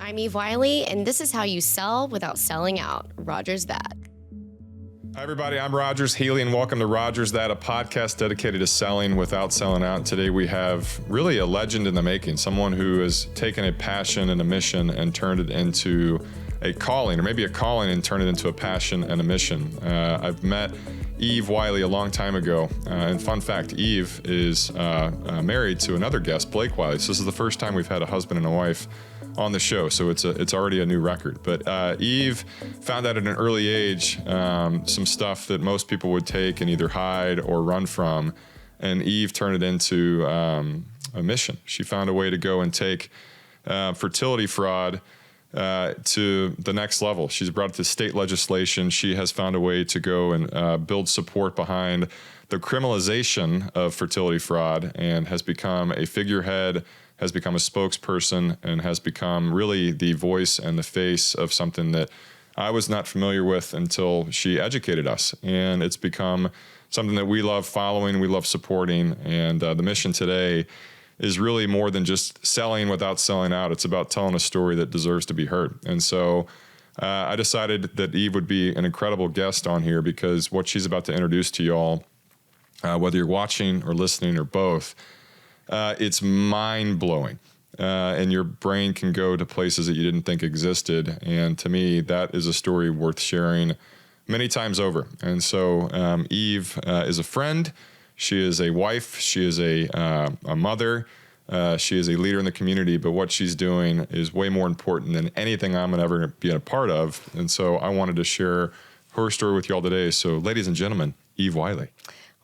I'm Eve Wiley, and this is how you sell without selling out. Roger's that. Hi, everybody. I'm Rogers Healy, and welcome to Rogers That, a podcast dedicated to selling without selling out. Today, we have really a legend in the making, someone who has taken a passion and a mission and turned it into a calling, or maybe a calling and turned it into a passion and a mission. I've met Eve Wiley a long time ago, and fun fact, Eve is married to another guest, Blake Wiley. So this is the first time we've had a husband and a wife on the show, so it's already a new record. But Eve found out at an early age some stuff that most people would take and either hide or run from, and Eve turned it into a mission. She found a way to go and take fertility fraud to the next level. She's brought it to state legislation. She has found a way to go and build support behind the criminalization of fertility fraud, and has become a figurehead, has become a spokesperson, and has become really the voice and the face of something that I was not familiar with until she educated us. And it's become something that we love following, we love supporting. And the mission today is really more than just selling without selling out. It's about telling a story that deserves to be heard. And so I decided that Eve would be an incredible guest on here, because what she's about to introduce to y'all, whether you're watching or listening or both, it's mind-blowing, and your brain can go to places that you didn't think existed. And to me, that is a story worth sharing many times over. And so Eve is a friend. She is a wife. She is a mother. She is a leader in the community. But what she's doing is way more important than anything I'm going to ever be a part of. And so I wanted to share her story with you all today. So ladies and gentlemen, Eve Wiley.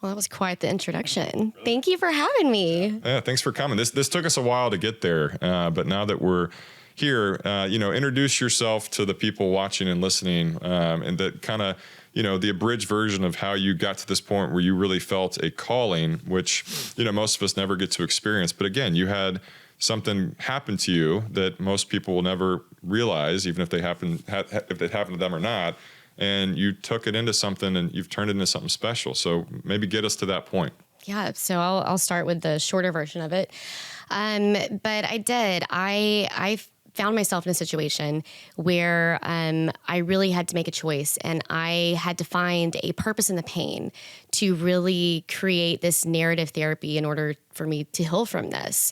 Well, that was quite the introduction. Thank you for having me. Yeah, thanks for coming. This took us a while to get there, but now that we're here, introduce yourself to the people watching and listening, and that kind of, the abridged version of how you got to this point where you really felt a calling, which, most of us never get to experience. But again, you had something happen to you that most people will never realize, even if it happened to them or not. And you took it into something, and you've turned it into something special. So maybe get us to that point. Yeah, so I'll start with the shorter version of it. But I did. I found myself in a situation where I really had to make a choice, and I had to find a purpose in the pain to really create this narrative therapy in order for me to heal from this.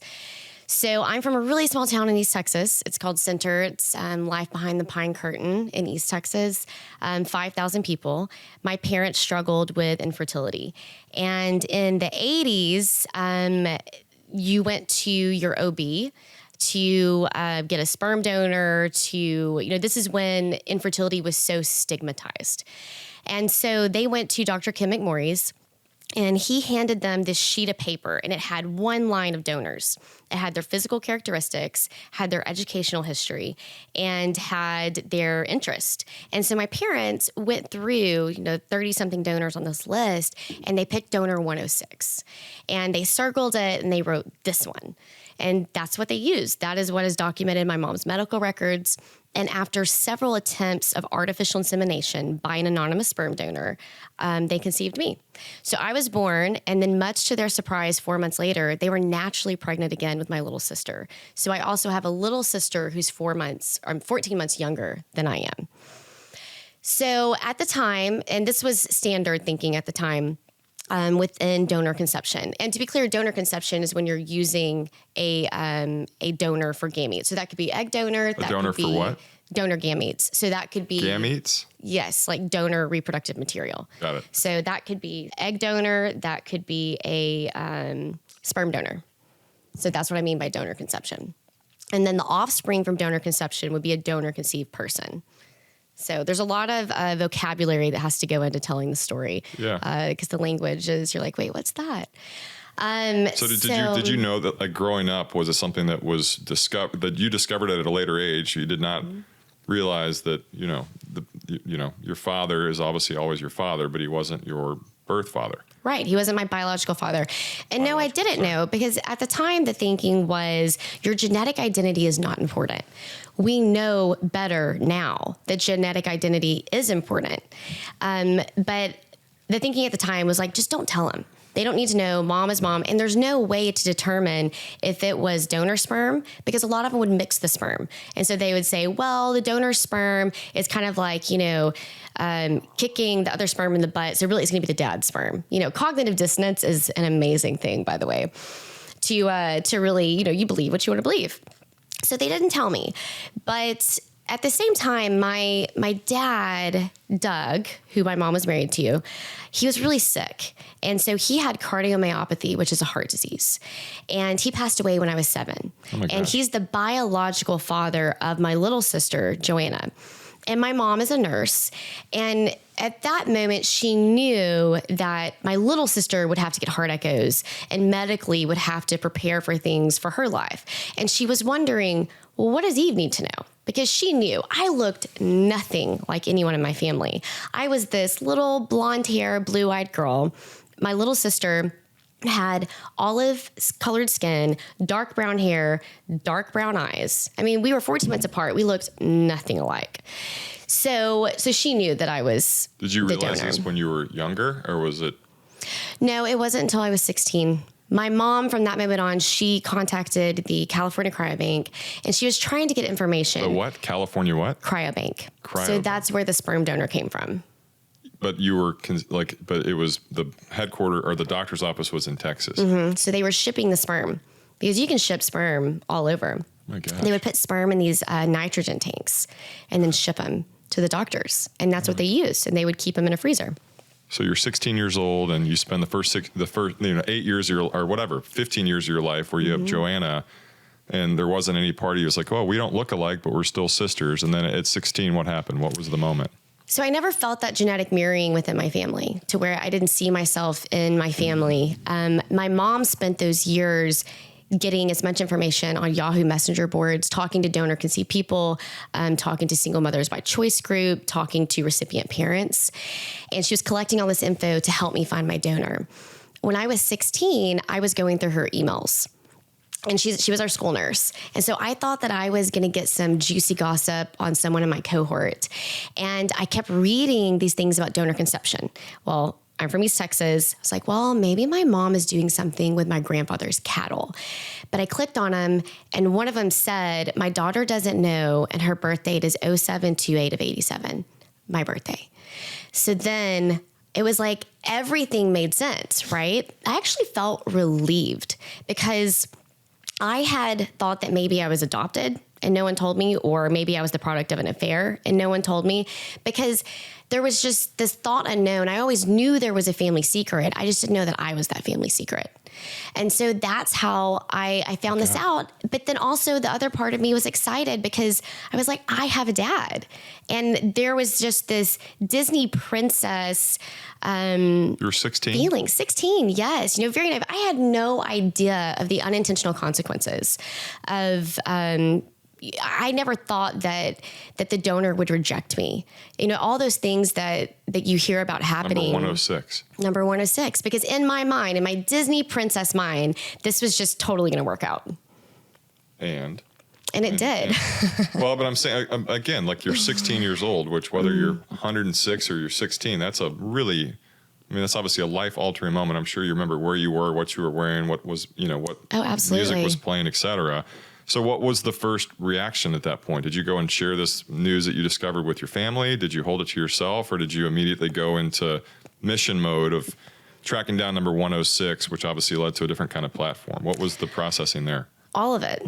So I'm from a really small town in East Texas. It's called Center. It's life behind the pine curtain in East Texas, 5,000 people. My parents struggled with infertility. And in the 80s, you went to your OB to get a sperm donor this is when infertility was so stigmatized. And so they went to Dr. Kim McMorris, and he handed them this sheet of paper, and it had one line of donors. It had their physical characteristics, had their educational history, and had their interest. And so my parents went through, 30-something donors on this list, and they picked donor 106. And they circled it, and they wrote this one. And that's what they used. That is what is documented in my mom's medical records. And after several attempts of artificial insemination by an anonymous sperm donor, they conceived me. So I was born, and then much to their surprise, 4 months later, they were naturally pregnant again with my little sister. So I also have a little sister who's 14 months younger than I am. So at the time, and this was standard thinking at the time, within donor conception. And to be clear, donor conception is when you're using a donor for gametes. So that could be egg donor. A donor for what? Donor gametes. So that could be... Gametes? Yes, like donor reproductive material. Got it. So that could be egg donor. That could be a sperm donor. So that's what I mean by donor conception. And then the offspring from donor conception would be a donor-conceived person. So there's a lot of vocabulary that has to go into telling the story. Yeah. Because the language is, you're like, wait, what's that? So did you know that, like, growing up, was it something that was that you discovered it at a later age? You did not realize that, your father is obviously always your father, but he wasn't your birth father. Right. He wasn't my biological father. And no, I didn't know, because at the time the thinking was your genetic identity is not important. We know better now that genetic identity is important. But the thinking at the time was like, just don't tell him. They don't need to know mom is mom. And there's no way to determine if it was donor sperm, because a lot of them would mix the sperm. And so they would say, well, the donor sperm is kind of like, kicking the other sperm in the butt. So really it's going to be the dad's sperm. Cognitive dissonance is an amazing thing, by the way, to really, you believe what you want to believe. So they didn't tell me. But at the same time, my dad, Doug, who my mom was married to, he was really sick. And so he had cardiomyopathy, which is a heart disease. And he passed away when I was 7. Oh my gosh. And he's the biological father of my little sister, Joanna. And my mom is a nurse. And at that moment, she knew that my little sister would have to get heart echoes and medically would have to prepare for things for her life. And she was wondering, well, what does Eve need to know? Because she knew I looked nothing like anyone in my family. I was this little blonde hair, blue-eyed girl. My little sister had olive colored skin, dark brown hair, dark brown eyes. I mean, we were 14 months apart. We looked nothing alike. So she knew that I was the donor. Did you realize this when you were younger, or was it? No, it wasn't until I was 16. My mom, from that moment on, she contacted the California Cryobank, and she was trying to get information. The what? California what? Cryobank. So that's where the sperm donor came from. But you were but it was the headquarters, or the doctor's office was in Texas. Mm-hmm. So they were shipping the sperm, because you can ship sperm all over. Oh my gosh. They would put sperm in these nitrogen tanks and then ship them to the doctors. And that's what they used. And they would keep them in a freezer. So you're 16 years old, and you spend the first 8 years of your, or whatever, 15 years of your life where you have Joanna, and there wasn't any party. It was like, oh, we don't look alike, but we're still sisters. And then at 16, what happened? What was the moment? So I never felt that genetic mirroring within my family, to where I didn't see myself in my family. My mom spent those years getting as much information on Yahoo Messenger boards, talking to donor conceived people, talking to single mothers by choice group, talking to recipient parents. And she was collecting all this info to help me find my donor. When I was 16, I was going through her emails. And she was our school nurse. And so I thought that I was going to get some juicy gossip on someone in my cohort. And I kept reading these things about donor conception. Well, I'm from East Texas. I was like, well, maybe my mom is doing something with my grandfather's cattle. But I clicked on them, and one of them said, my daughter doesn't know, and her birth date is 07/28 of 87, my birthday. So then it was like everything made sense, right? I actually felt relieved, because I had thought that maybe I was adopted and no one told me, or maybe I was the product of an affair and no one told me, because there was just this thought unknown. I always knew there was a family secret. I just didn't know that I was that family secret. And so that's how I found this out. But then also the other part of me was excited, because I was like, I have a dad. And there was just this Disney princess you were 16? feeling. 16, yes. Very naive. I had no idea of the unintentional consequences of I never thought that the donor would reject me. All those things that you hear about happening. Number 106. Number 106. Because in my mind, in my Disney princess mind, this was just totally going to work out. And it did. Well, but I'm saying, again, like you're 16 years old, which whether you're 106 or you're 16, that's that's obviously a life-altering moment. I'm sure you remember where you were, what you were wearing, what was, what absolutely. music was playing, et cetera. So what was the first reaction at that point? Did you go and share this news that you discovered with your family? Did you hold it to yourself, or did you immediately go into mission mode of tracking down number 106, which obviously led to a different kind of platform? What was the processing there? All of it.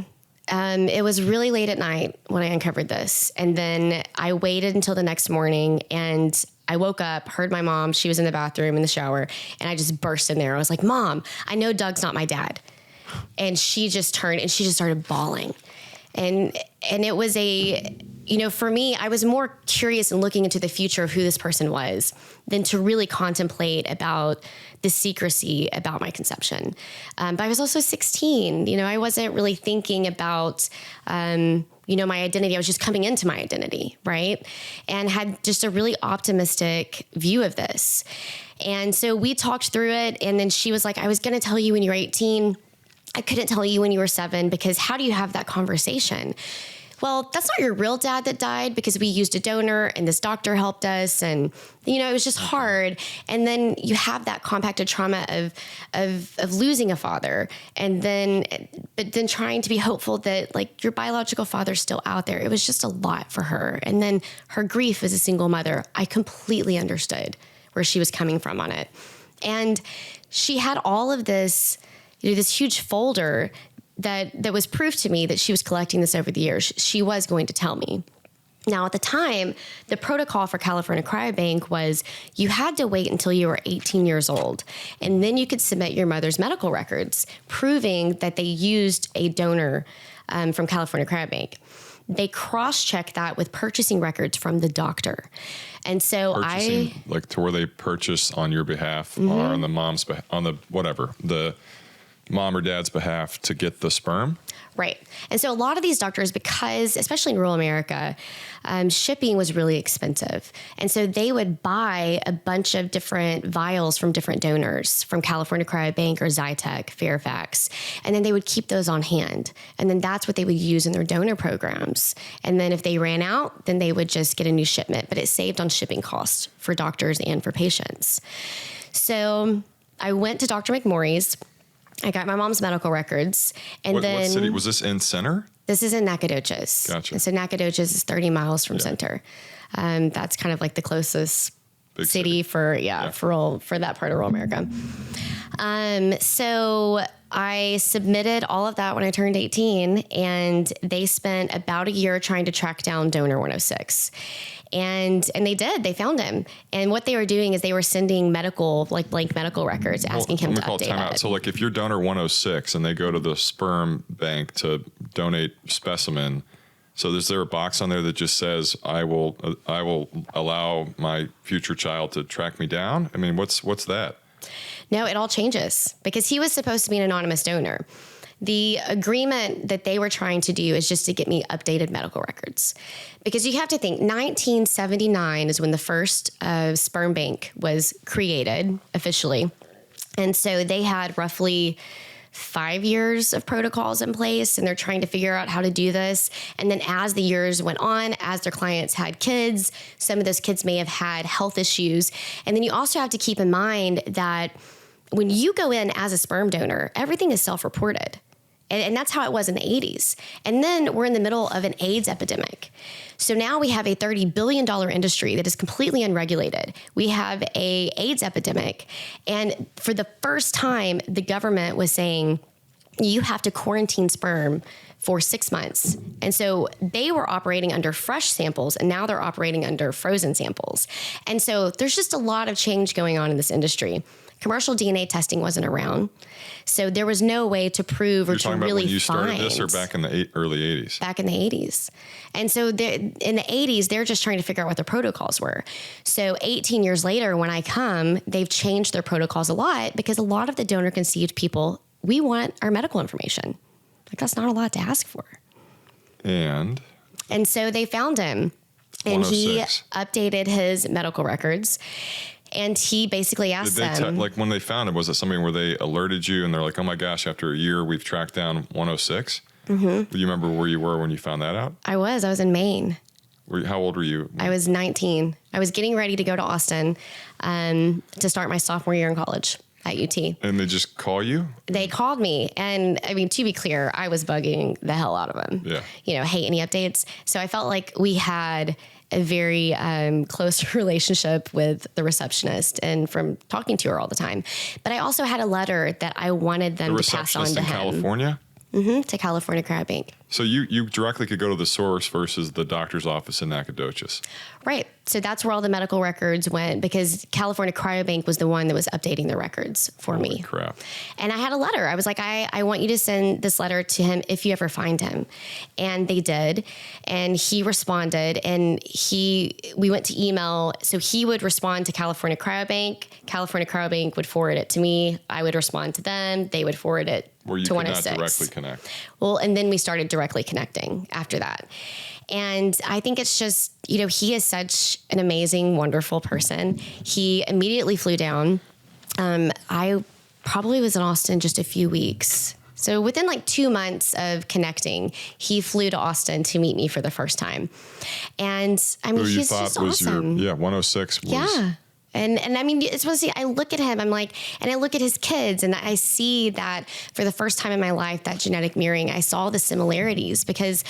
It was really late at night when I uncovered this. And then I waited until the next morning, and I woke up, heard my mom. She was in the bathroom in the shower, and I just burst in there. I was like, Mom, I know Doug's not my dad. And she just turned and she just started bawling. And it was for me, I was more curious in looking into the future of who this person was than to really contemplate about the secrecy about my conception. But I was also 16. I wasn't really thinking about, my identity. I was just coming into my identity, right? And had just a really optimistic view of this. And so we talked through it. And then she was like, I was going to tell you when you were 18. I couldn't tell you when you were 7, because how do you have that conversation? well, that's not your real dad that died because we used a donor and this doctor helped us. And, it was just hard. And then you have that compacted trauma of losing a father but then trying to be hopeful that like your biological father's still out there. It was just a lot for her. And then her grief as a single mother, I completely understood where she was coming from on it. And she had all of this, this huge folder that was proof to me that she was collecting this over the years. She was going to tell me. Now, at the time, the protocol for California Cryobank was you had to wait until you were 18 years old, and then you could submit your mother's medical records proving that they used a donor from California Cryobank. They cross-check that with purchasing records from the doctor. And so like to where they purchase on your behalf or on the mom's on the mom or dad's behalf to get the sperm. Right. And so a lot of these doctors, because especially in rural America, shipping was really expensive. And so they would buy a bunch of different vials from different donors, from California Cryobank or Zytec, Fairfax. And then they would keep those on hand. And then that's what they would use in their donor programs. And then if they ran out, then they would just get a new shipment. But it saved on shipping costs for doctors and for patients. So I went to Dr. McMorrie's. I got my mom's medical records. And what city was this in? Center? This is in Nacogdoches. Gotcha. And so Nacogdoches is 30 miles from Center. That's kind of like the closest city for that part of rural America. So I submitted all of that when I turned 18, and they spent about a year trying to track down donor 106. And they did. They found him. And what they were doing is they were sending blank medical records, asking him to update it. So like if you're donor 106 and they go to the sperm bank to donate specimen, so is there a box on there that just says, I will allow my future child to track me down? I mean, what's that? No, it all changes because he was supposed to be an anonymous donor. The agreement that they were trying to do is just to get me updated medical records. Because you have to think, 1979 is when the first sperm bank was created officially. And so they had roughly 5 years of protocols in place, and they're trying to figure out how to do this. And then as the years went on, as their clients had kids, some of those kids may have had health issues. And then you also have to keep in mind that when you go in as a sperm donor, everything is self-reported. And that's how it was in the 80s. And then we're in the middle of an AIDS epidemic. So now we have a $30 billion industry that is completely unregulated. We have a AIDS epidemic. And for the first time, the government was saying, you have to quarantine sperm for 6 months. And so they were operating under fresh samples, and now they're operating under frozen samples. And so there's just a lot of change going on in this industry. Commercial DNA testing wasn't around. So there was no way to prove or to really find. You're talking about when you started this or back in the early 80s? Back in the 80s. And so in the 80s, they're just trying to figure out what their protocols were. So 18 years later, when I come, they've changed their protocols a lot because a lot of the donor conceived people, we want our medical information. Like, that's not a lot to ask for. And so they found him. And he updated his medical records. And he basically asked them. Like when they found him, was it something where they alerted you and they're like, oh my gosh, after a year, we've tracked down 106? Mm-hmm. Do you remember where you were when you found that out? I was in Maine. How old were you? I was 19. I was getting ready to go to Austin to start my sophomore year in college at UT. And they just call you? They called me. And I mean, to be clear, I was bugging the hell out of them. Yeah. Hey, any updates? So I felt like we had a very close relationship with the receptionist and from talking to her all the time. But I also had a letter that I wanted them to pass on to him. The receptionist in California? Mm-hmm, to California Cryobank. So you directly could go to the source versus the doctor's office in Nacogdoches. Right. So that's where all the medical records went because California Cryobank was the one that was updating the records for me. Holy crap. And I had a letter. I was like, I want you to send this letter to him if you ever find him. And they did. And he responded and we went to email. So he would respond to California Cryobank. California Cryobank would forward it to me. I would respond to them. They would forward it where you to could 106. Not directly connect. Well, and then we started directly connecting after that. And I think it's just, he is such an amazing, wonderful person. He immediately flew down. I probably was in Austin just a few weeks, So within like 2 months of connecting, he flew to Austin to meet me for the first time. And I mean, he's just awesome. 106 was. Yeah. And I mean, it's supposed to see, I look at him, I'm like, and I look at his kids and I see that for the first time in my life, that genetic mirroring, I saw the similarities because,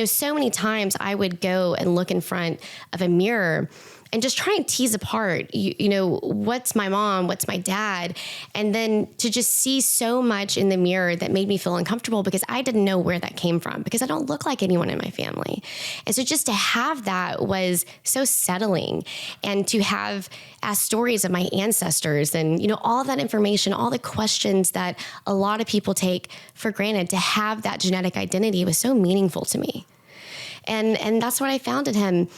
so many times I would go and look in front of a mirror and just try and tease apart, what's my mom, what's my dad, and then to just see so much in the mirror that made me feel uncomfortable because I didn't know where that came from because I don't look like anyone in my family. And so just to have that was so settling, and to have asked stories of my ancestors and, all that information, all the questions that a lot of people take for granted, to have that genetic identity was so meaningful to me. And that's what I found in him.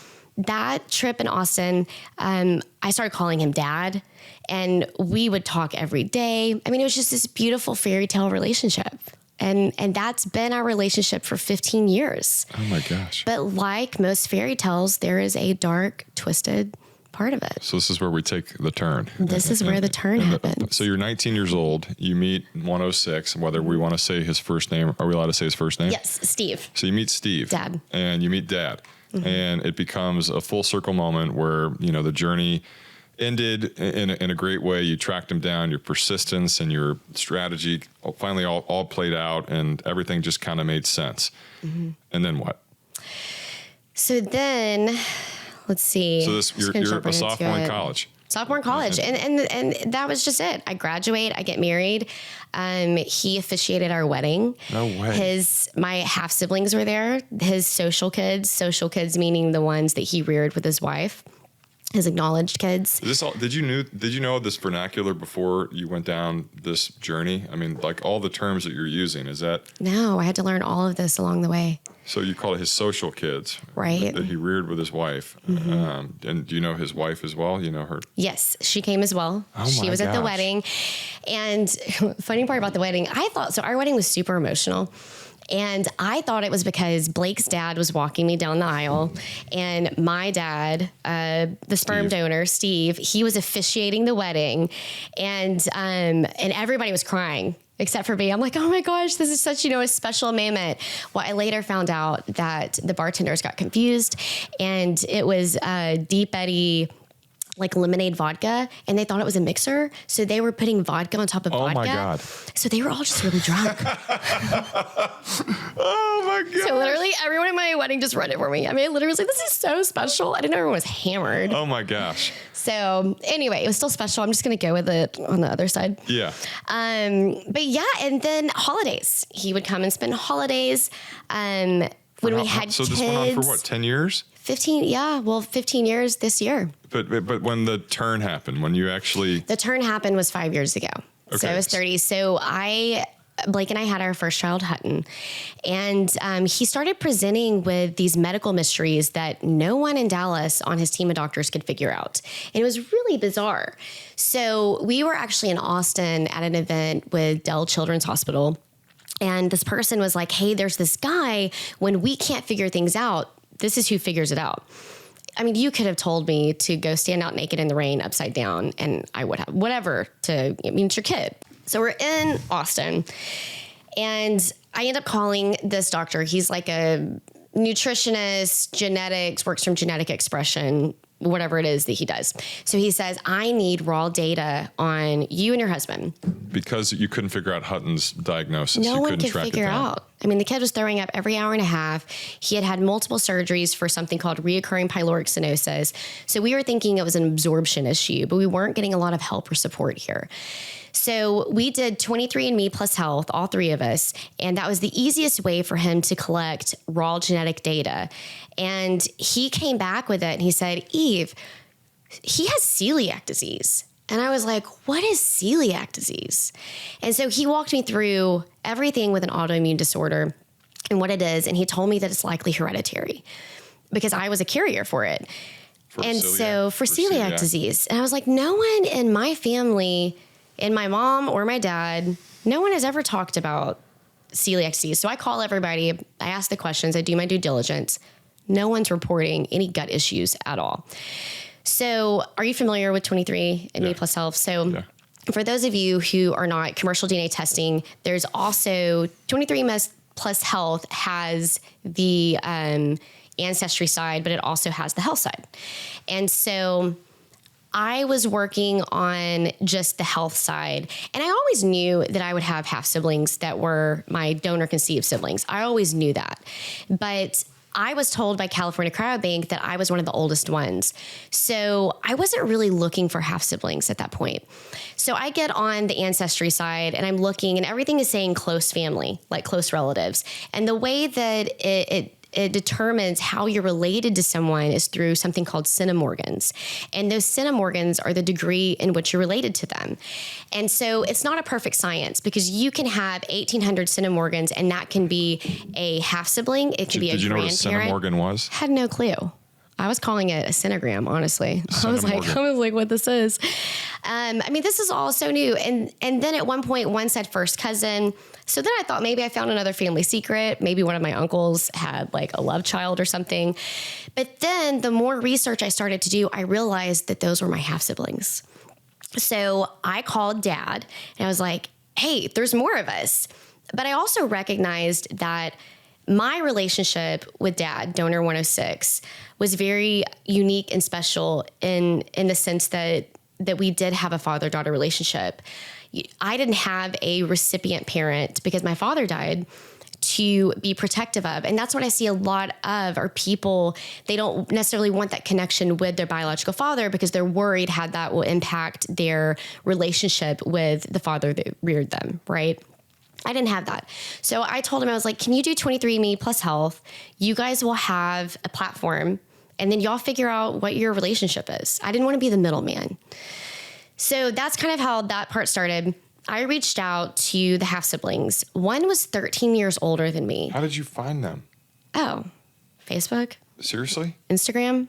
That trip in Austin, I started calling him Dad, and we would talk every day. I mean, it was just this beautiful fairy tale relationship. And that's been our relationship for 15 years. Oh my gosh. But like most fairy tales, there is a dark, twisted part of it. So this is where we take the turn. This is where the turn happens. So you're 19 years old. You meet 106, whether we want to say his first name. Are we allowed to say his first name? Yes, Steve. So you meet Steve. Dad. And you meet Dad. Mm-hmm. And it becomes a full circle moment where, the journey ended in a great way. You tracked him down, your persistence and your strategy finally all played out, and everything just kind of made sense. Mm-hmm. And then what? So then, let's see. So you're a sophomore in college. Sophomore in college. And that was just it. I graduate, I get married. He officiated our wedding. No way. My half siblings were there. His social kids meaning the ones that he reared with his wife, his acknowledged kids. Did you know this vernacular before you went down this journey? I mean, like all the terms that you're using, is that? No, I had to learn all of this along the way. So you call it his social kids, right? That he reared with his wife. Mm-hmm. And do you know his wife as well? You know her? Yes, she came as well. She was at the wedding. And funny part about the wedding, our wedding was super emotional. And I thought it was because Blake's dad was walking me down the aisle, and my dad, the sperm donor, Steve, he was officiating the wedding, and everybody was crying except for me. I'm like, oh my gosh, this is such, a special moment. Well, I later found out that the bartenders got confused, and it was Deep Eddy, like lemonade vodka, and they thought it was a mixer. So they were putting vodka on top of vodka. Oh my God. So they were all just really drunk. Oh my God. So literally everyone at my wedding just read it for me. I mean, I literally was like, this is so special. I didn't know everyone was hammered. Oh my gosh. So anyway, it was still special. I'm just going to go with it on the other side. Yeah. But yeah, and then holidays. He would come and spend holidays. When we had kids. So this went on for what, 10 years? 15 years this year. But when the turn happened, when you actually... The turn happened was 5 years ago. Okay. So I was 30. So Blake and I had our first child, Hutton. And he started presenting with these medical mysteries that no one in Dallas on his team of doctors could figure out. And it was really bizarre. So we were actually in Austin at an event with Dell Children's Hospital. And this person was like, hey, there's this guy, when we can't figure things out, this is who figures it out. I mean, you could have told me to go stand out naked in the rain upside down, and I would have, it's your kid. So we're in Austin, and I end up calling this doctor. He's like a nutritionist, genetics, works from genetic expression, whatever it is that he does. So he says, I need raw data on you and your husband. Because you couldn't figure out Hutton's diagnosis. No one could figure out. I mean, the kid was throwing up every hour and a half. He had multiple surgeries for something called reoccurring pyloric stenosis. So we were thinking it was an absorption issue, but we weren't getting a lot of help or support here. So we did 23andMe plus Health, all three of us, and that was the easiest way for him to collect raw genetic data. And he came back with it, and he said, Eve, he has celiac disease. And I was like, what is celiac disease? And so he walked me through everything with an autoimmune disorder and what it is, and he told me that it's likely hereditary because I was a carrier for it. For celiac disease. And I was like, no one in my family, in my mom or my dad, no one has ever talked about celiac disease. So I call everybody, I ask the questions, I do my due diligence. No one's reporting any gut issues at all. So are you familiar with 23andMe plus Health? So for those of you who are not commercial DNA testing, there's also 23andMe Plus Health has the ancestry side, but it also has the health side. And so I was working on just the health side, and I always knew that I would have half siblings that were my donor conceived siblings. I always knew that, but I was told by California Cryobank that I was one of the oldest ones. So I wasn't really looking for half siblings at that point. So I get on the ancestry side and I'm looking, and everything is saying close family, like close relatives. And the way that it determines how you're related to someone is through something called centimorgans. And those centimorgans are the degree in which you're related to them. And so it's not a perfect science, because you can have 1,800 centimorgans and that can be a half sibling. It can be a grandparent. Did you know what a centimorgan was? Had no clue. I was calling it a centigram, honestly. I was like, what this is. I mean, this is all so new. And then at one point, one said first cousin. So then I thought maybe I found another family secret. Maybe one of my uncles had like a love child or something. But then the more research I started to do, I realized that those were my half siblings. So I called Dad and I was like, hey, there's more of us. But I also recognized that my relationship with Dad, Donor 106, was very unique and special in the sense that we did have a father-daughter relationship. I didn't have a recipient parent because my father died to be protective of. And that's what I see a lot of are people, they don't necessarily want that connection with their biological father because they're worried how that will impact their relationship with the father that reared them, right? I didn't have that. So I told him, I was like, can you do 23andMe Plus Health? You guys will have a platform and then y'all figure out what your relationship is. I didn't want to be the middleman. So that's kind of how that part started. I reached out to the half siblings. One was 13 years older than me. How did you find them? Oh, Facebook. Seriously? Instagram.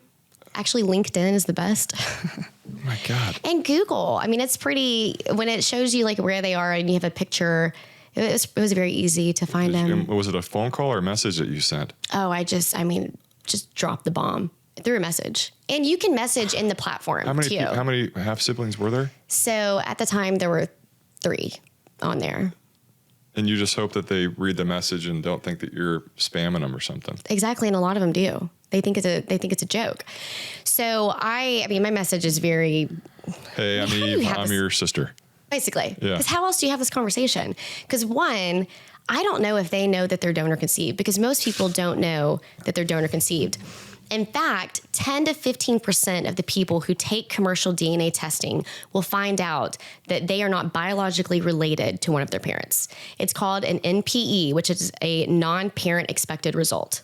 Actually, LinkedIn is the best. Oh my God. And Google. I mean, it's pretty, when it shows you like where they are and you have a picture, it was very easy to find them. Was it a phone call or a message that you sent? Oh, just dropped the bomb through a message. And you can message in the platform too. How many half siblings were there? So at the time there were 3 on there. And you just hope that they read the message and don't think that you're spamming them or something. Exactly. And a lot of them do. They think it's a joke. So I mean, my message is very, hey, I'm Eve. I'm your sister. Basically. Yeah. Because how else do you have this conversation? Because one, I don't know if they know that they're donor conceived, because most people don't know that they're donor conceived. In fact, 10 to 15% of the people who take commercial DNA testing will find out that they are not biologically related to one of their parents. It's called an NPE, which is a non-parent expected result.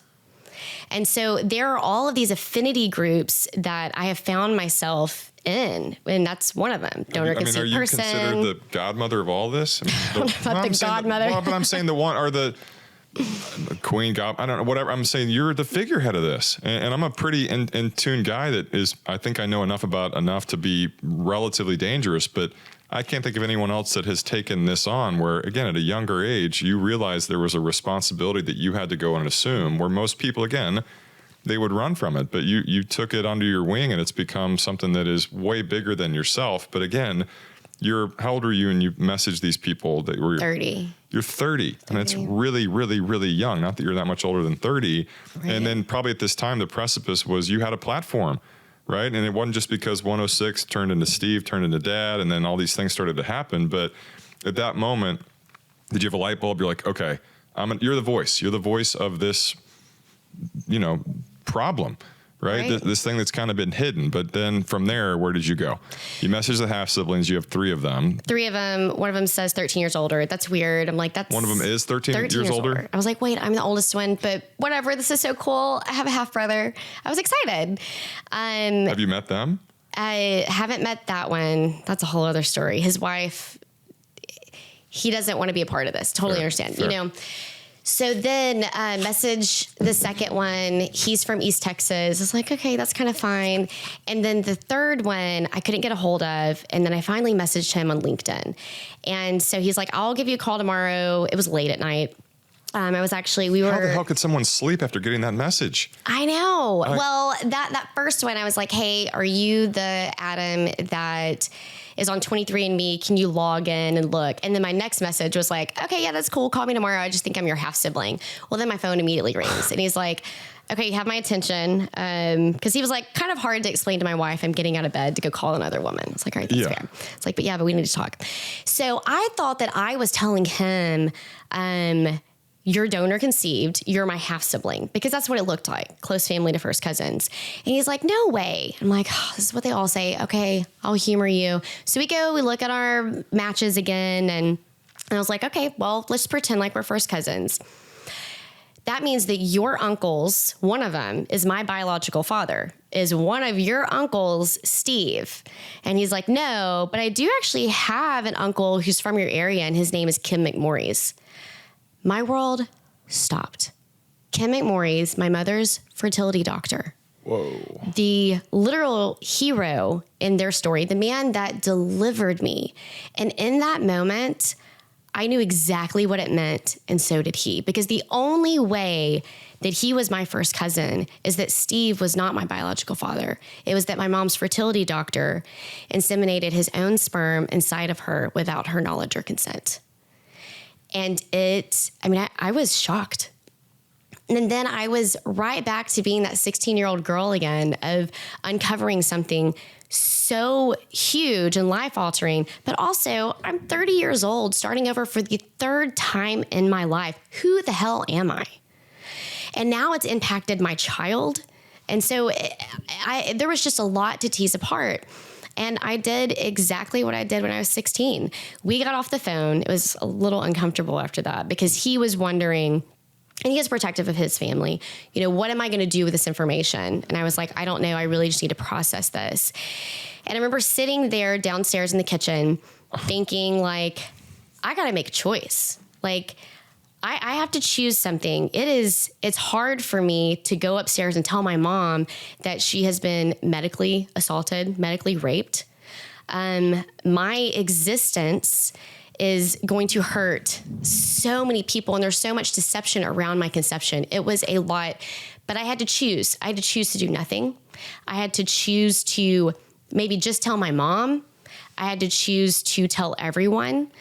And so there are all of these affinity groups that I have found myself in, and that's one of them. Donor conceived are you person. considered the godmother of all this? I don't know about the godmother. But I'm saying the one, or the queen god, I don't know, whatever. I'm saying you're the figurehead of this. And I'm a pretty in tune guy that is, I think I know enough to be relatively dangerous, but I can't think of anyone else that has taken this on where, again, at a younger age, you realize there was a responsibility that you had to go and assume, where most people, again, they would run from it, but you took it under your wing and it's become something that is way bigger than yourself. But again, how old are you? And you messaged these people that were 30. You're 30. And it's really, really, really young. Not that you're that much older than 30. Right. And then probably at this time, the precipice was you had a platform, right? And it wasn't just because 106 turned into Steve, turned into Dad, and then all these things started to happen. But at that moment, did you have a light bulb? You're like, okay, you're the voice. You're the voice of this, problem, right? This thing that's kind of been hidden. But then from there, where did you go? You messaged the half siblings. You have 3 of them. 3 of them. One of them says 13 years older. That's weird. I'm like, that's... One of them is 13 years older? I was like, wait, I'm the oldest one, but whatever. This is so cool. I have a half brother. I was excited. Have you met them? I haven't met that one. That's a whole other story. His wife, he doesn't want to be a part of this. Totally understand. Fair. So then message the second one. He's from East Texas. It's like, okay, that's kind of fine. And then the third one I couldn't get a hold of. And then I finally messaged him on LinkedIn. And so he's like, I'll give you a call tomorrow. It was late at night. How the hell could someone sleep after getting that message? I know. Well, that first one, I was like, hey, are you the Adam that is on 23andMe. Can you log in and look? And then my next message was like, okay, yeah, that's cool. Call me tomorrow. I just think I'm your half sibling. Well, then my phone immediately rings and he's like, okay, you have my attention. Cause he was like kind of hard to explain to my wife. I'm getting out of bed to go call another woman. It's like, all right, that's fair. It's like, but we need to talk. So I thought that I was telling him, you're donor conceived, you're my half sibling, because that's what it looked like, close family to first cousins. And he's like, no way. I'm like, oh, this is what they all say. Okay, I'll humor you. So we look at our matches again. And I was like, okay, well, let's pretend like we're first cousins. That means that your uncles, one of them is my biological father. Is one of your uncles Steve? And he's like, no, but I do actually have an uncle who's from your area and his name is Kim McMorris. My world stopped. Kim McMorris, my mother's fertility doctor. Whoa. The literal hero in their story, the man that delivered me. And in that moment, I knew exactly what it meant, and so did he. Because the only way that he was my first cousin is that Steve was not my biological father. It was that my mom's fertility doctor inseminated his own sperm inside of her without her knowledge or consent. And I was shocked. And then I was right back to being that 16-year-old girl again, of uncovering something so huge and life-altering. But also, I'm 30 years old, starting over for the third time in my life. Who the hell am I? And now it's impacted my child. And so there was just a lot to tease apart. And I did exactly what I did when I was 16. We got off the phone. It was a little uncomfortable after that because he was wondering, and he is protective of his family, what am I going to do with this information? And I was like, I don't know. I really just need to process this. And I remember sitting there downstairs in the kitchen thinking like, I got to make a choice. Like, I have to choose something. It's hard for me to go upstairs and tell my mom that she has been medically assaulted, medically raped. My existence is going to hurt so many people, and there's so much deception around my conception. It was a lot, but I had to choose. I had to choose to do nothing. I had to choose to maybe just tell my mom. I had to choose to tell everyone.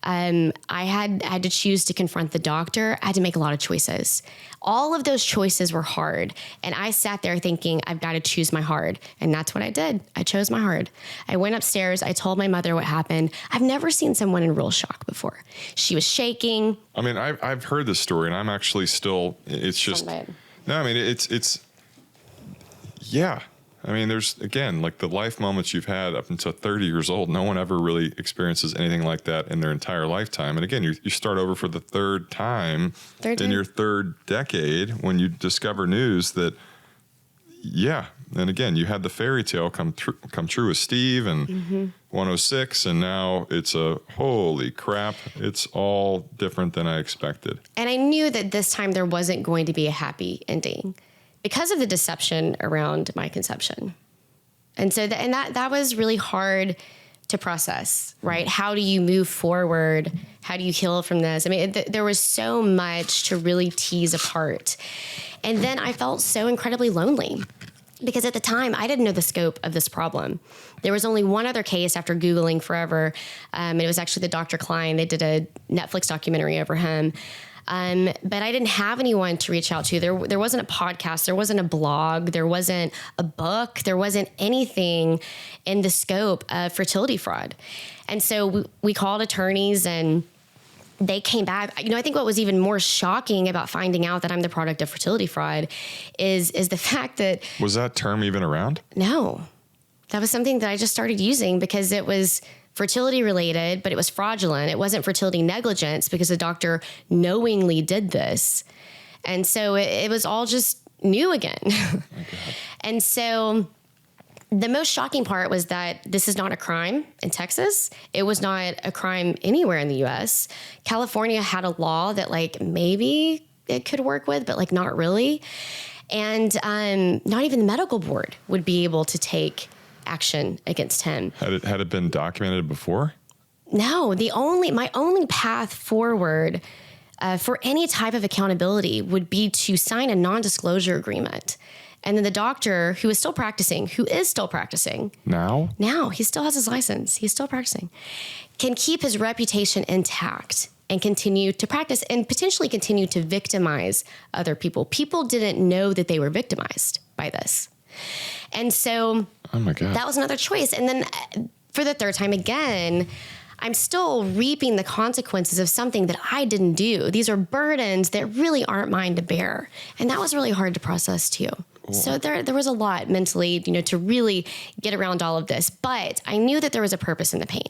I had to choose to confront the doctor. I had to make a lot of choices. All of those choices were hard. And I sat there thinking, I've got to choose my hard. And that's what I did. I chose my hard. I went upstairs. I told my mother what happened. I've never seen someone in real shock before. She was shaking. I mean, I've heard this story and I'm actually still, it's just, no, I mean, it's, yeah. I mean, there's, again, like the life moments you've had up until 30 years old, no one ever really experiences anything like that in their entire lifetime. And again, you start over for the third time in your third decade when you discover news that, yeah. And again, you had the fairy tale come true with Steve and 106. And now it's holy crap. It's all different than I expected. And I knew that this time there wasn't going to be a happy ending, because of the deception around my conception. And so that was really hard to process, right? How do you move forward? How do you heal from this? I mean, there was so much to really tease apart. And then I felt so incredibly lonely because at the time I didn't know the scope of this problem. There was only one other case after Googling forever. It was actually the Dr. Klein. They did a Netflix documentary over him. But I didn't have anyone to reach out to. There wasn't a podcast. There wasn't a blog. There wasn't a book. There wasn't anything in the scope of fertility fraud. And so we called attorneys and they came back. I think what was even more shocking about finding out that I'm the product of fertility fraud is the fact that... Was that term even around? No. That was something that I just started using because it was fertility related, but it was fraudulent. It wasn't fertility negligence because the doctor knowingly did this. And so it was all just new again. Okay. And so the most shocking part was that this is not a crime in Texas. It was not a crime anywhere in the US. California had a law that like maybe it could work with, but like not really. And not even the medical board would be able to take action against him. Had it been documented before? No, my only path forward for any type of accountability would be to sign a non-disclosure agreement. And then the doctor who is still practicing, Now he still has his license, he's still practicing, can keep his reputation intact and continue to practice and potentially continue to victimize other people. People didn't know that they were victimized by this. And so oh my God. That was another choice. And then for the third time again, I'm still reaping the consequences of something that I didn't do. These are burdens that really aren't mine to bear. And that was really hard to process too. So there was a lot mentally, to really get around all of this. But I knew that there was a purpose in the pain.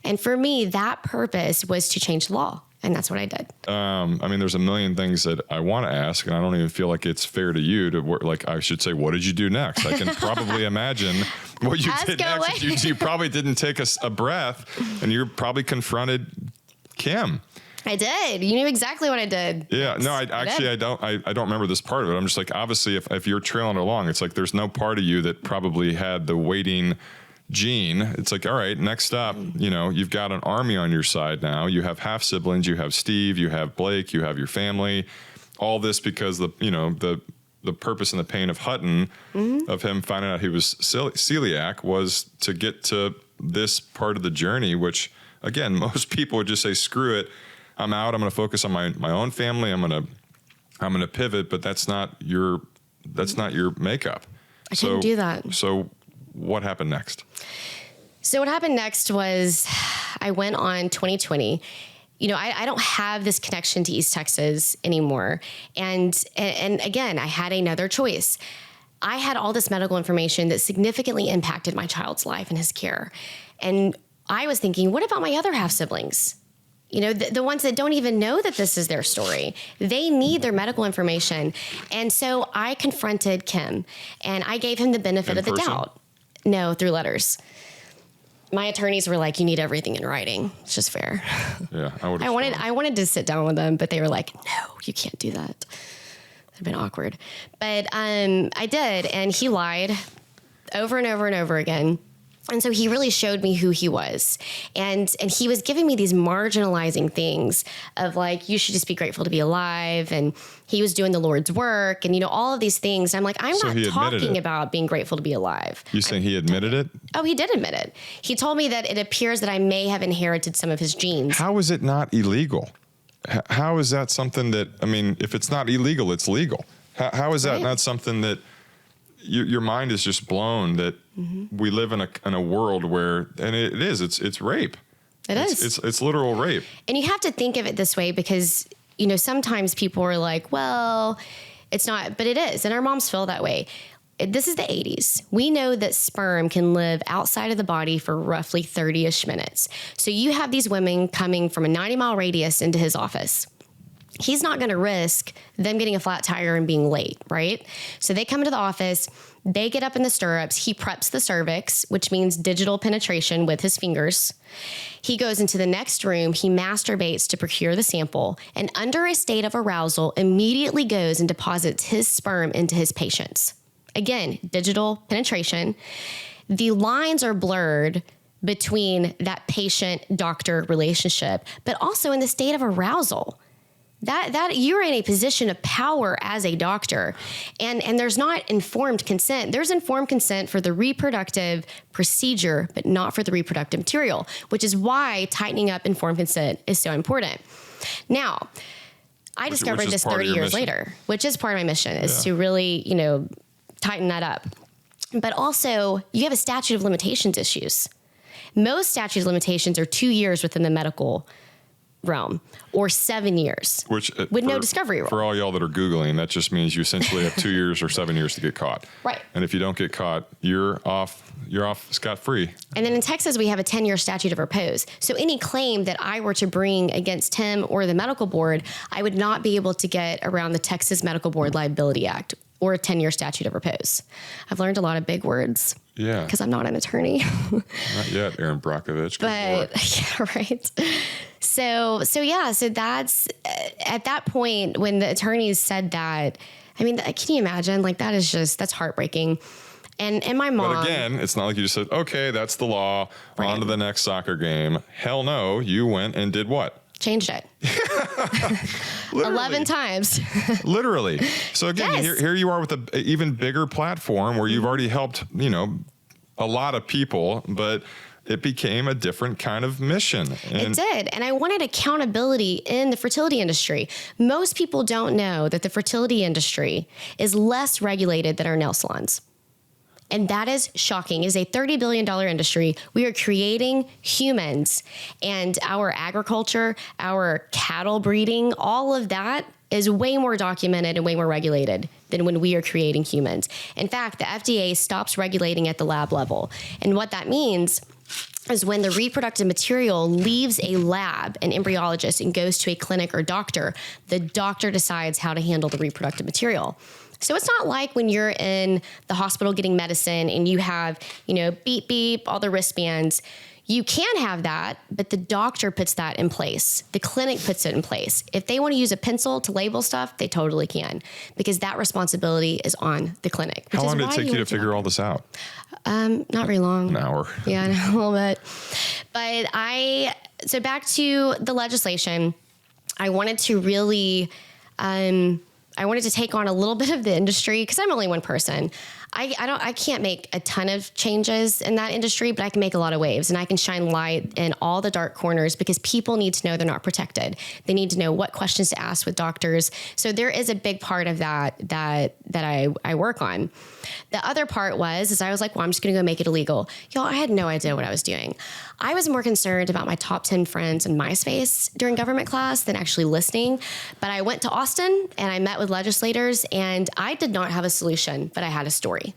And for me, that purpose was to change the law. And that's what I did. There's a million things that I want to ask, and I don't even feel like it's fair to you to I should say, what did you do next? I can probably imagine what you did next. You probably didn't take a breath, and you probably confronted Kim. I did. You knew exactly what I did. Yeah. No, I don't remember this part of it. I'm just like, obviously, if you're trailing along, it's like there's no part of you that probably had the waiting gene. It's like, all right, next up, you've got an army on your side now. You have half siblings. You have Steve. You have Blake. You have your family. All this because the purpose and the pain of Hutton, of him finding out he was celiac, was to get to this part of the journey, which again, most people would just say, screw it. I'm out. I'm going to focus on my own family. I'm going to pivot, but that's not your makeup. I couldn't do that. So what happened next? So what happened next was I went on 2020. I don't have this connection to East Texas anymore. And again, I had another choice. I had all this medical information that significantly impacted my child's life and his care. And I was thinking, what about my other half siblings? The ones that don't even know that this is their story. They need their medical information. And so I confronted Kim and I gave him the benefit of the doubt. No, through letters. My attorneys were like, you need everything in writing. It's just fair. Yeah, I wanted to sit down with them, but they were like, no, you can't do that. It'd been awkward. But I did, and he lied over and over and over again. And so he really showed me who he was. And he was giving me these marginalizing things of like, you should just be grateful to be alive. And he was doing the Lord's work and, all of these things. And I'm like, I'm not talking about being grateful to be alive. You saying he admitted it? Oh, he did admit it. He told me that it appears that I may have inherited some of his genes. How is it not illegal? How is that something that, if it's not illegal, it's legal. How is that not something that your mind is just blown that we live in a world where, and it's rape. It's literal rape. And you have to think of it this way because, sometimes people are like, well, it's not, but it is. And our moms feel that way. This is the 80s. We know that sperm can live outside of the body for roughly 30-ish minutes. So you have these women coming from a 90-mile radius into his office. He's not going to risk them getting a flat tire and being late, right? So they come into the office, they get up in the stirrups, he preps the cervix, which means digital penetration with his fingers. He goes into the next room, he masturbates to procure the sample, and under a state of arousal, immediately goes and deposits his sperm into his patient's. Again, digital penetration. The lines are blurred between that patient-doctor relationship, but also in the state of arousal. That you're in a position of power as a doctor, and there's not informed consent. There's informed consent for the reproductive procedure, but not for the reproductive material, which is why tightening up informed consent is so important. Now, I discovered this 30 years later, which is part of my mission, is to really, tighten that up. But also, you have a statute of limitations issues. Most statute of limitations are 2 years within the medical realm or 7 years, which with no discovery rule. For all y'all that are Googling, that just means you essentially have 2 years or 7 years to get caught. Right. And if you don't get caught, you're off scot-free. And then in Texas, we have a 10-year statute of repose. So any claim that I were to bring against him or the medical board, I would not be able to get around the Texas Medical Board Liability Act or a 10-year statute of repose. I've learned a lot of big words. Yeah. Because I'm not an attorney. Not yet, Aaron Brockovich. But yeah, right. So that's at that point when the attorneys said that, can you imagine? Like that's heartbreaking. And my mom. But again, it's not like you just said, okay, that's the law. Right. On to the next soccer game. Hell no. You went and did what? changed it. 11 times. Literally. So again, Yes. here you are with an even bigger platform where you've already helped, a lot of people, but it became a different kind of mission. It did. And I wanted accountability in the fertility industry. Most people don't know that the fertility industry is less regulated than our nail salons. And that is shocking. It is a $30 billion industry. We are creating humans, and our agriculture, our cattle breeding, all of that is way more documented and way more regulated than when we are creating humans. In fact, the FDA stops regulating at the lab level. And what that means is when the reproductive material leaves a lab, an embryologist, and goes to a clinic or doctor, the doctor decides how to handle the reproductive material. So it's not like when you're in the hospital getting medicine and you have, beep, beep, all the wristbands. You can have that, but the doctor puts that in place. The clinic puts it in place. If they want to use a pencil to label stuff, they totally can, because that responsibility is on the clinic. How long did it take you to figure all this out? Not very long. An hour. Yeah, a little bit. But so back to the legislation, I wanted to really, I wanted to take on a little bit of the industry, because I'm only one person. I can't make a ton of changes in that industry, but I can make a lot of waves, and I can shine light in all the dark corners, because people need to know they're not protected. They need to know what questions to ask with doctors. So there is a big part of that I work on. The other part is I was like, well, I'm just going to go make it illegal. Y'all, I had no idea what I was doing. I was more concerned about my top 10 friends in MySpace during government class than actually listening. But I went to Austin and I met with legislators, and I did not have a solution, but I had a story.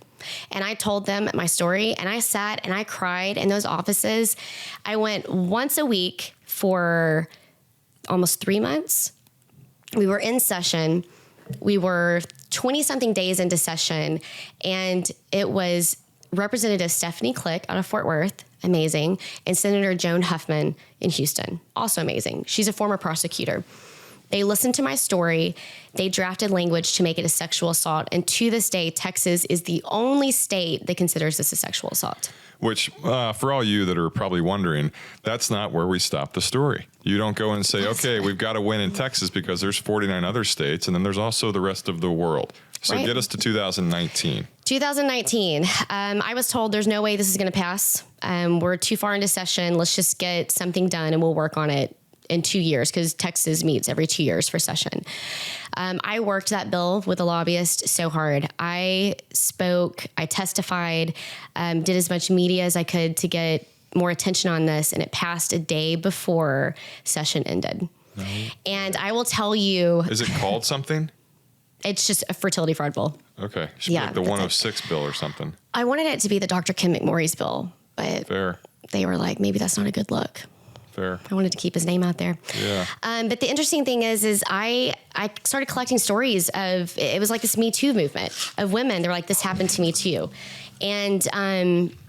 And I told them my story, and I sat and I cried in those offices. I went once a week for almost 3 months. We were in session. We were 20-something days into session, and it was Representative Stephanie Click out of Fort Worth, amazing, and Senator Joan Huffman in Houston, also amazing. She's a former prosecutor. They listened to my story. They drafted language to make it a sexual assault, and to this day, Texas is the only state that considers this a sexual assault. Which, for all you that are probably wondering, that's not where we stop the story. You don't go and say, okay, we've got to win in Texas because there's 49 other states, and then there's also the rest of the world. So Right. Get us to 2019. 2019, I was told there's no way this is going to pass. We're too far into session. Let's just get something done, and we'll work on it in 2 years, because Texas meets every 2 years for session. I worked that bill with a lobbyist so hard. I spoke, I testified, did as much media as I could to get more attention on this, and it passed a day before session ended. No. And I will tell you... Is it called something? It's just a fertility fraud bill. Okay. Should be like the 106 bill or something. I wanted it to be the Dr. Kim McMorrie's bill, but Fair. They were like, maybe that's not a good look. Fair. I wanted to keep his name out there. Yeah. But the interesting thing is I started collecting stories of, it was like this Me Too movement of women. They were like, this happened to me too. And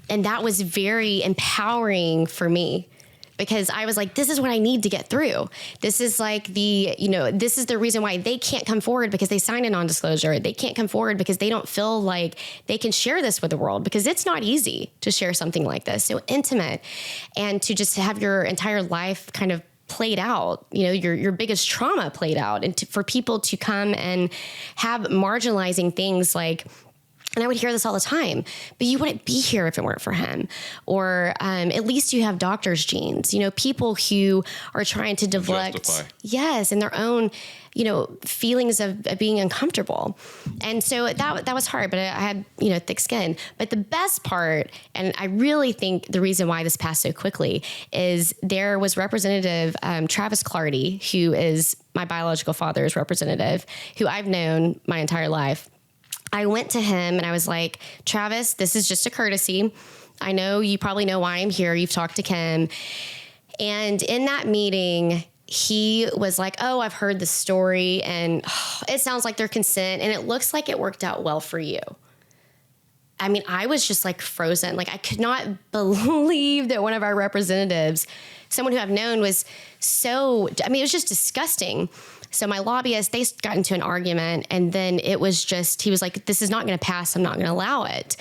that was very empowering for me, because I was like, this is what I need to get through. This is like this is the reason why they can't come forward, because they signed a non-disclosure. They can't come forward because they don't feel like they can share this with the world, because it's not easy to share something like this, so intimate, and to just have your entire life kind of played out, your biggest trauma played out, and for people to come and have marginalizing things like, and I would hear this all the time, but you wouldn't be here if it weren't for him. Or at least you have doctor's genes, people who are trying to deflect, yes, and their own, feelings of being uncomfortable. And so that was hard, but I had, thick skin. But the best part, and I really think the reason why this passed so quickly, is there was Representative Travis Clardy, who is my biological father's representative, who I've known my entire life. I went to him and I was like, Travis, this is just a courtesy. I know you probably know why I'm here. You've talked to Kim. And in that meeting, he was like, oh, I've heard the story, and it sounds like their consent, and it looks like it worked out well for you. I mean, I was just like frozen. Like, I could not believe that one of our representatives, someone who I've known, was so, it was just disgusting. So my lobbyist, they got into an argument, and then it was just, he was like, this is not going to pass. I'm not going to allow it.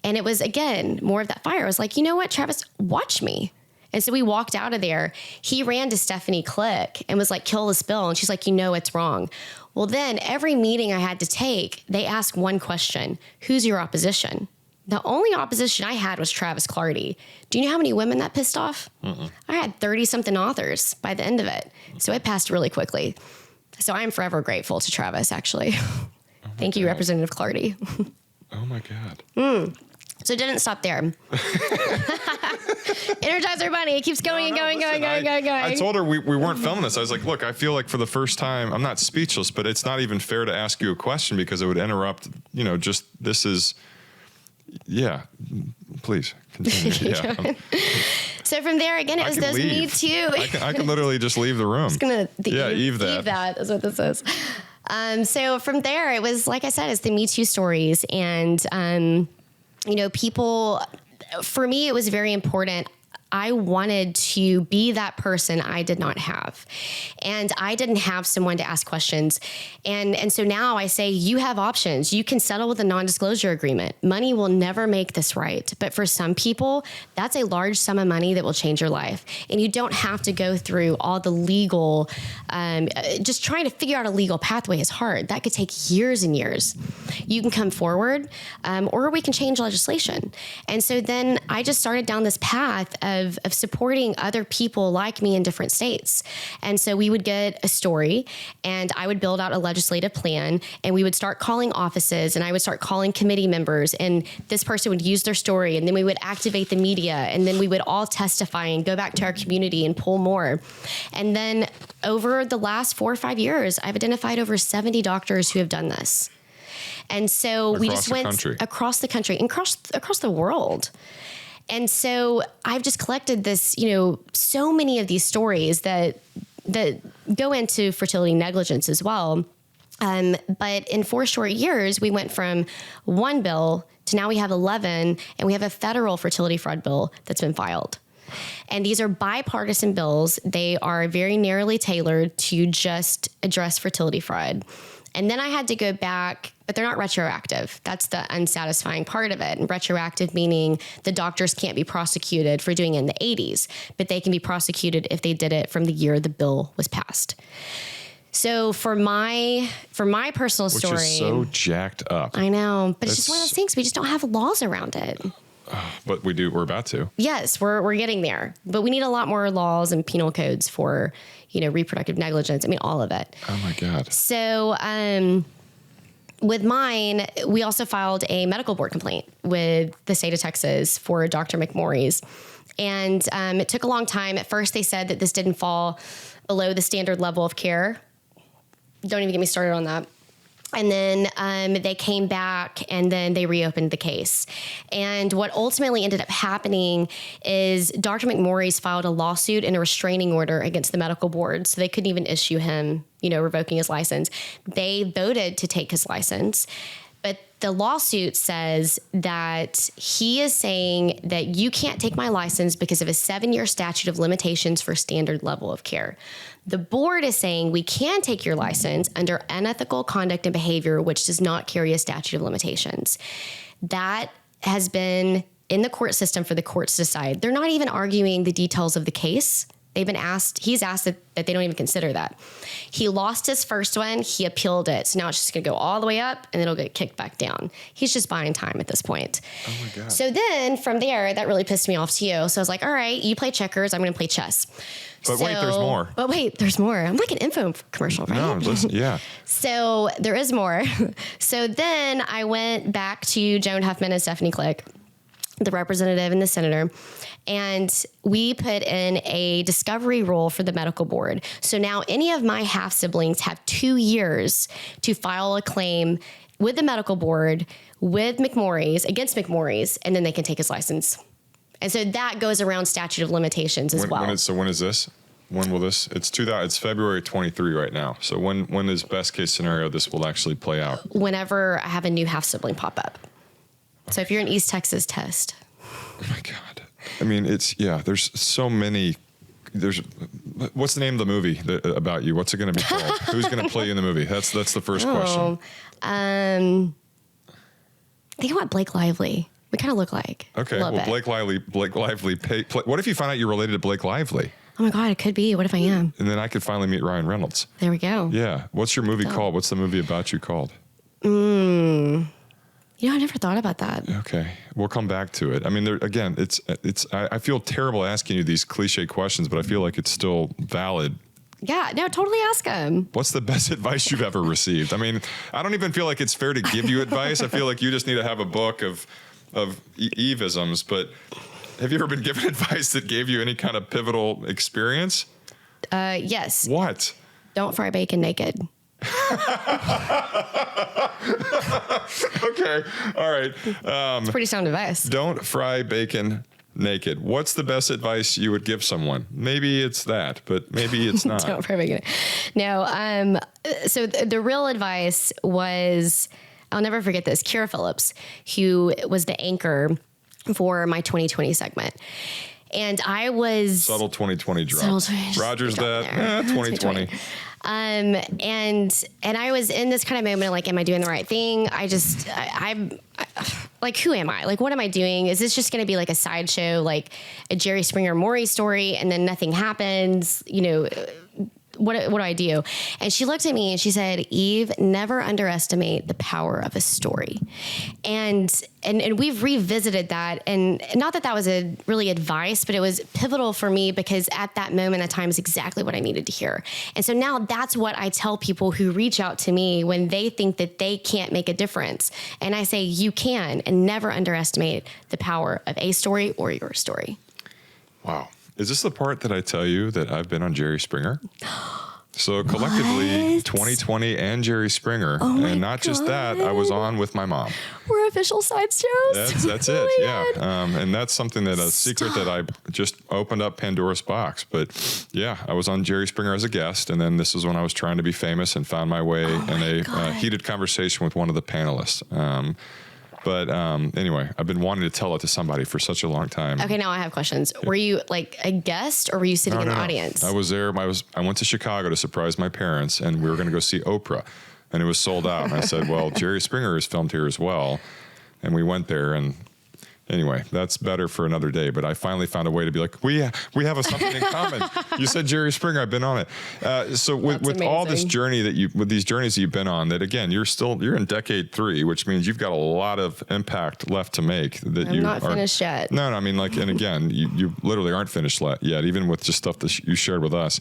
And it was, again, more of that fire. I was like, you know what, Travis, watch me. And so we walked out of there. He ran to Stephanie Click and was like, kill the spill. And she's like, you know, it's wrong. Well, then every meeting I had to take, they asked one question: who's your opposition? The only opposition I had was Travis Clardy. Do you know how many women that pissed off? I had 30-something authors by the end of it. So it passed really quickly. So I'm forever grateful to Travis, actually. Thank you, Representative Clardy. Oh, my God. So it didn't stop there. Energizer Bunny. It keeps going and going. I told her we weren't filming this. I was like, look, I feel like for the first time, I'm not speechless, but it's not even fair to ask you a question because it would interrupt, just this is... Yeah, please continue. So from there, again, it was those Me Too. I can literally just leave the room. Just gonna Eve that. Eve that is what this is. So from there, it was, like I said, it's the Me Too stories. And, people, for me, it was very important. I wanted to be that person I did not have. And I didn't have someone to ask questions. And so now I say, you have options. You can settle with a non-disclosure agreement. Money will never make this right. But for some people, that's a large sum of money that will change your life. And you don't have to go through all the legal, just trying to figure out a legal pathway is hard. That could take years and years. You can come forward, or we can change legislation. And so then I just started down this path of supporting other people like me in different states. And so we would get a story and I would build out a legislative plan, and we would start calling offices, and I would start calling committee members, and this person would use their story, and then we would activate the media, and then we would all testify and go back to our community and pull more. And then over the last 4 or 5 years, I've identified over 70 doctors who have done this. And so we just went across the country and across the world. And so I've just collected this, so many of these stories that go into fertility negligence as well. But in 4 short years, we went from 1 bill to now we have 11, and we have a federal fertility fraud bill that's been filed. And these are bipartisan bills. They are very narrowly tailored to just address fertility fraud. And then I had to go back, but they're not retroactive. That's the unsatisfying part of it. And retroactive meaning the doctors can't be prosecuted for doing it in the 80s, but they can be prosecuted if they did it from the year the bill was passed. So for my personal story, which is so jacked up. I know, but it's just one of those things. We just don't have laws around it. But we do. We're about to. Yes, we're getting there. But we need a lot more laws and penal codes for, reproductive negligence. I mean, all of it. Oh my God. So, with mine, we also filed a medical board complaint with the state of Texas for Dr. McMorris. And it took a long time. At first, they said that this didn't fall below the standard level of care. Don't even get me started on that. And then they came back, and then they reopened the case. And what ultimately ended up happening is Dr. McMorris filed a lawsuit and a restraining order against the medical board. So they couldn't even issue him, revoking his license. They voted to take his license. But the lawsuit says that he is saying that you can't take my license because of a 7-year statute of limitations for standard level of care. The board is saying we can take your license under unethical conduct and behavior, which does not carry a statute of limitations. That has been in the court system for the courts to decide. They're not even arguing the details of the case. He's asked that they don't even consider that. He lost his first one. He appealed it. So now it's just going to go all the way up, and it'll get kicked back down. He's just buying time at this point. Oh my God. So then from there, that really pissed me off too. So I was like, all right, you play checkers. I'm going to play chess. But wait, there's more. But wait, there's more. I'm like an info commercial, right? No, listen, yeah. So there is more. So then I went back to Joan Huffman and Stephanie Click, the representative and the senator, and we put in a discovery rule for the medical board. So now any of my half siblings have 2 years to file a claim with the medical board, with McMorris, against McMorris, and then they can take his license. And so that goes around statute of limitations as well. When is this? When will this? It's February 23 right now. So when is best case scenario this will actually play out? Whenever I have a new half sibling pop up. So if you're in East Texas, test. Oh my God. I mean, there's so many. What's the name of the movie about you? What's it going to be called? Who's going to play you in the movie? That's the first question. I think about Blake Lively. We kind of look like. Okay. A little bit. Blake Lively. What if you find out you're related to Blake Lively? Oh my God, it could be. What if I am? And then I could finally meet Ryan Reynolds. There we go. Yeah. What's your movie called? What's the movie about you called? You know, I never thought about that. Okay. We'll come back to it. I mean, again, I feel terrible asking you these cliche questions, but I feel like it's still valid. Yeah, no, totally ask him. What's the best advice you've ever received? I mean, I don't even feel like it's fair to give you advice. I feel like you just need to have a book of Eve-isms, but have you ever been given advice that gave you any kind of pivotal experience? Yes. What? Don't fry bacon naked. Okay. All right. It's pretty sound advice. Don't fry bacon naked. What's the best advice you would give someone? Maybe it's that, but maybe it's not. Don't fry bacon. No. So the real advice was, I'll never forget this, Kira Phillips, who was the anchor for my 2020 segment. And I was... Subtle 2020 drop. Rogers that, 2020. And I was in this kind of moment, like, am I doing the right thing? I'm like, who am I? Like, what am I doing? Is this just going to be like a sideshow, like a Jerry Springer Maury story, and then nothing happens? You know, what do I do? And she looked at me and she said, Eve, never underestimate the power of a story. And we've revisited that. And not that was a really advice, but it was pivotal for me because at that moment of time is exactly what I needed to hear. And so now that's what I tell people who reach out to me when they think that they can't make a difference. And I say, you can, and never underestimate the power of a story or your story. Wow. Is this the part that I tell you that I've been on Jerry Springer? So collectively, 2020 and Jerry Springer. And not just that, I was on with my mom. We're official side shows. That's it. Yeah. And that's something that a secret that I just opened up Pandora's box. But yeah, I was on Jerry Springer as a guest. And then this is when I was trying to be famous and found my way in a heated conversation with one of the panelists. But anyway, I've been wanting to tell it to somebody for such a long time. Okay, now I have questions. Were you like a guest or were you sitting in the audience? I was there. I went to Chicago to surprise my parents, and we were going to go see Oprah, and it was sold out. And I said, well, Jerry Springer is filmed here as well. And we went there, and anyway, that's better for another day. But I finally found a way to be like, we have something in common. You said Jerry Springer, I've been on it. So with all this journey with these journeys that you've been on, that again, you're in decade 3, which means you've got a lot of impact left to make. I'm not finished yet. No, I mean, like, and again, you literally aren't finished yet, even with just stuff that you shared with us.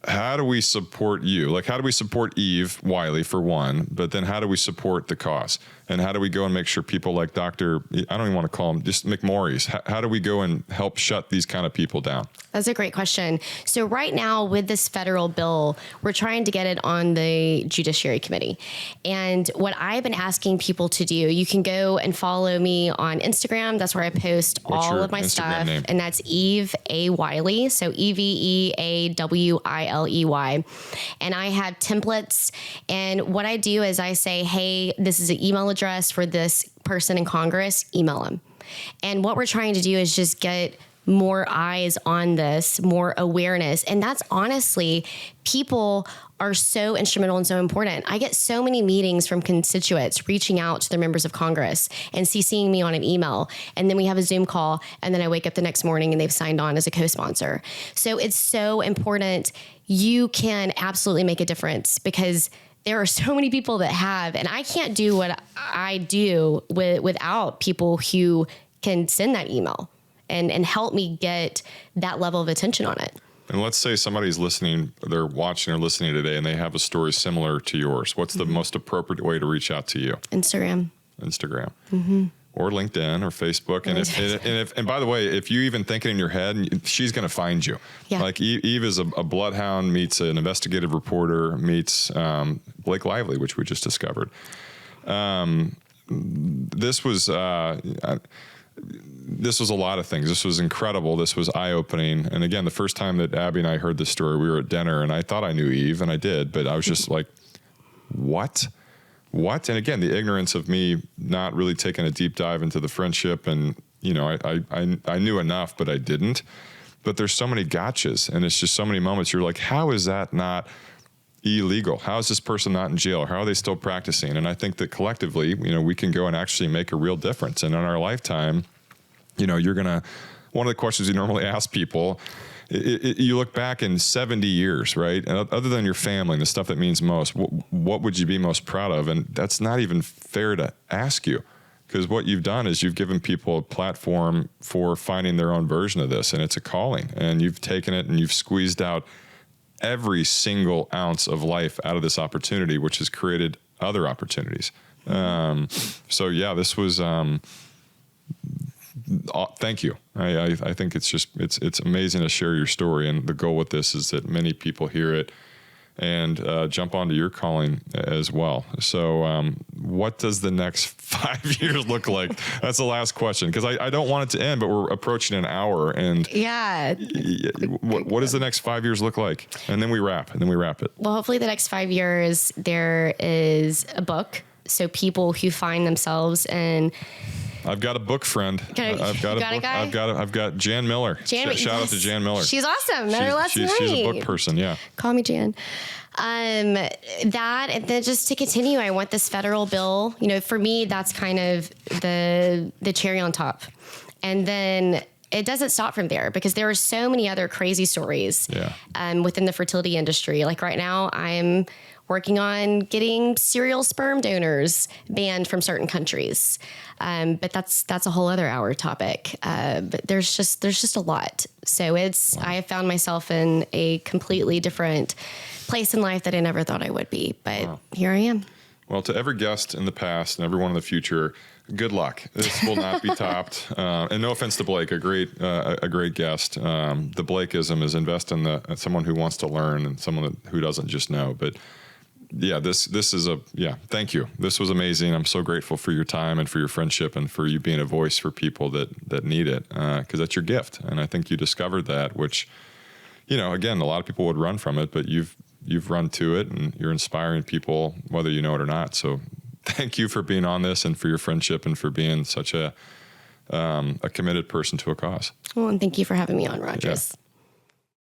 How do we support you? Like, how do we support Eve Wiley for one, but then how do we support the cause? And how do we go and make sure people like I don't even want to call them just McMorris. How do we go and help shut these kind of people down? That's a great question. So right now with this federal bill, we're trying to get it on the Judiciary Committee. And what I've been asking people to do, you can go and follow me on Instagram. That's where I post all of my Instagram stuff. Name? And that's Eve A. Wiley. So EVEAWILEY. And I have templates. And what I do is I say, hey, this is an email address for this person in Congress, email them. And what we're trying to do is just get more eyes on this, more awareness. And that's honestly, people are so instrumental and so important. I get so many meetings from constituents reaching out to their members of Congress and CCing me on an email. And then we have a Zoom call. And then I wake up the next morning and they've signed on as a co-sponsor. So it's so important. You can absolutely make a difference because there are so many people that have, and I can't do what I do without people who can send that email and help me get that level of attention on it. And let's say somebody's listening, they're watching or listening today, and they have a story similar to yours. What's the most appropriate way to reach out to you? Instagram. Mm-hmm. Or LinkedIn or Facebook. And by the way, if you even think it in your head, she's going to find you. Yeah. Like Eve is a bloodhound meets an investigative reporter meets Blake Lively, which we just discovered. This was a lot of things. This was incredible. This was eye-opening. And again, the first time that Abby and I heard this story, we were at dinner, and I thought I knew Eve, and I did, but I was just like, what? And again, the ignorance of me not really taking a deep dive into the friendship, and I knew enough, but I didn't. But there's so many gotchas, and it's just so many moments you're like, how is that not illegal? How is this person not in jail? How are they still practicing? And I think that collectively, you know, we can go and actually make a real difference. And in our lifetime, you know, one of the questions you normally ask people, you look back in 70 years, right? And other than your family and the stuff that means most, what would you be most proud of? And that's not even fair to ask you, because what you've done is you've given people a platform for finding their own version of this, and it's a calling. And you've taken it and you've squeezed out every single ounce of life out of this opportunity, which has created other opportunities. So yeah, this was, thank you. I think it's amazing to share your story. And the goal with this is that many people hear it and jump onto your calling as well. So what does the next 5 years look like? That's the last question, because I don't want it to end, but we're approaching an hour. And yeah, what does the next 5 years look like? And then we wrap it. Well, hopefully the next 5 years, there is a book. So people who find themselves in... I've got a book friend. I've got a book. I've got Jan Miller. Shout out to Jan Miller. She's awesome. Met her last night. She's a book person. Yeah. Call me Jan. That, and then just to continue, I want this federal bill. You know, for me, that's kind of the cherry on top. And then it doesn't stop from there, because there are so many other crazy stories within the fertility industry. Like right now, I'm working on getting serial sperm donors banned from certain countries. But that's a whole other hour topic. But there's just a lot. So I have found myself in a completely different place in life that I never thought I would be, but here I am. Well, to every guest in the past and everyone in the future, good luck. This will not be topped. And no offense to Blake, a great guest. The Blakeism is invest in someone who wants to learn and someone who doesn't just know. But yeah, this is thank you. This was amazing. I'm so grateful for your time and for your friendship and for you being a voice for people that need it, because that's your gift. And I think you discovered that, which, you know, again, a lot of people would run from it, but you've run to it and you're inspiring people, whether you know it or not. So thank you for being on this and for your friendship and for being such a committed person to a cause. Well, and thank you for having me on, Rogers. Yeah.